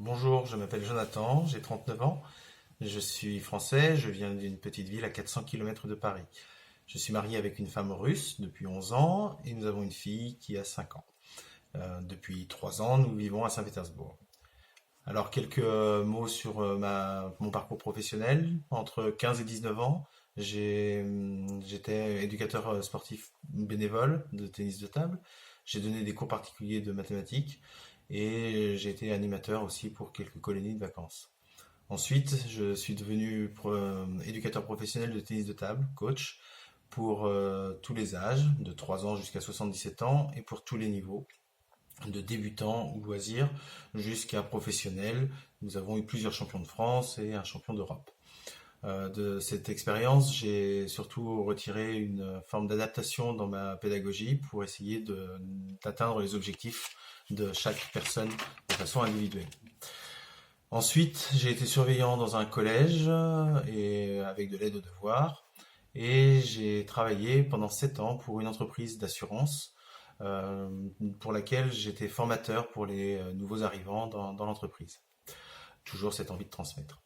Bonjour, je m'appelle Jonathan, j'ai 39 ans, je suis français, je viens d'une petite ville à 400 km de Paris. Je suis marié avec une femme russe depuis 11 ans et nous avons une fille qui a 5 ans. Depuis 3 ans, nous vivons à Saint-Pétersbourg. Alors, quelques mots sur mon parcours professionnel. Entre 15 et 19 ans, j'étais éducateur sportif bénévole de tennis de table. J'ai donné des cours particuliers de mathématiques et j'ai été animateur aussi pour quelques colonies de vacances. Ensuite, je suis devenu éducateur professionnel de tennis de table, coach, pour tous les âges, de 3 ans jusqu'à 77 ans et pour tous les niveaux de débutants ou loisirs jusqu'à professionnels. Nous avons eu plusieurs champions de France et un champion d'Europe. De cette expérience, j'ai surtout retiré une forme d'adaptation dans ma pédagogie pour essayer d'atteindre les objectifs de chaque personne de façon individuelle. Ensuite, j'ai été surveillant dans un collège et avec de l'aide aux devoirs. Et j'ai travaillé pendant 7 ans pour une entreprise d'assurance euh, pour laquelle j'étais formateur pour les nouveaux arrivants dans l'entreprise. Toujours cette envie de transmettre.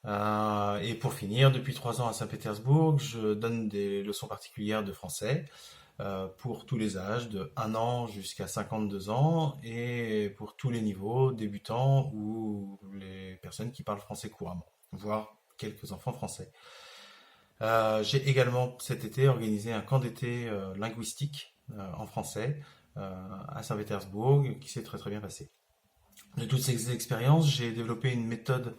Et pour finir, depuis 3 ans à Saint-Pétersbourg, je donne des leçons particulières de français pour tous les âges, de 1 an jusqu'à 52 ans, et pour tous les niveaux, débutants ou les personnes qui parlent français couramment, voire quelques enfants français. J'ai également cet été organisé un camp d'été linguistique en français à Saint-Pétersbourg qui s'est très très bien passé. De toutes ces expériences, j'ai développé une méthode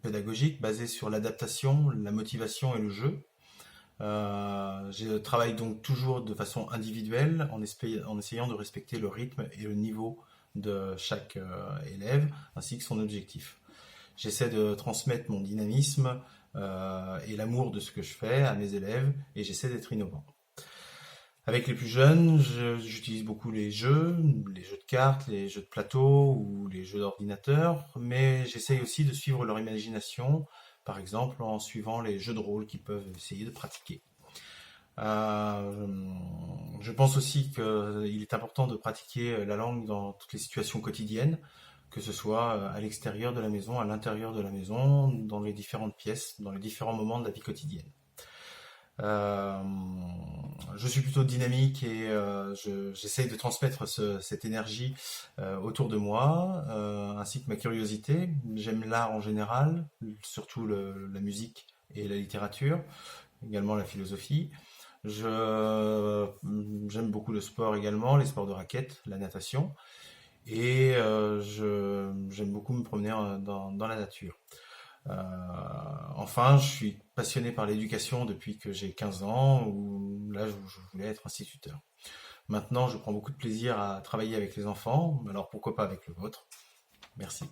pédagogique basée sur l'adaptation, la motivation et le jeu. Je travaille donc toujours de façon individuelle en essayant de respecter le rythme et le niveau de chaque élève ainsi que son objectif. J'essaie de transmettre mon dynamisme et l'amour de ce que je fais à mes élèves et j'essaie d'être innovant. Avec les plus jeunes, j'utilise beaucoup les jeux de cartes, les jeux de plateau ou les jeux d'ordinateur, mais j'essaye aussi de suivre leur imagination, par exemple en suivant les jeux de rôle qu'ils peuvent essayer de pratiquer. Euh, je pense aussi qu'il est important de pratiquer la langue dans toutes les situations quotidiennes, que ce soit à l'extérieur de la maison, à l'intérieur de la maison, dans les différentes pièces, dans les différents moments de la vie quotidienne. Euh, je suis plutôt dynamique et j'essaye de transmettre cette énergie autour de moi, ainsi que ma curiosité. J'aime l'art en général, surtout la musique et la littérature, également la philosophie. J'aime beaucoup le sport également, les sports de raquette, la natation, et j'aime beaucoup me promener dans la nature. Enfin, je suis passionné par l'éducation depuis que j'ai 15 ans, où là, je voulais être instituteur. Maintenant, je prends beaucoup de plaisir à travailler avec les enfants, alors pourquoi pas avec le vôtre. Merci.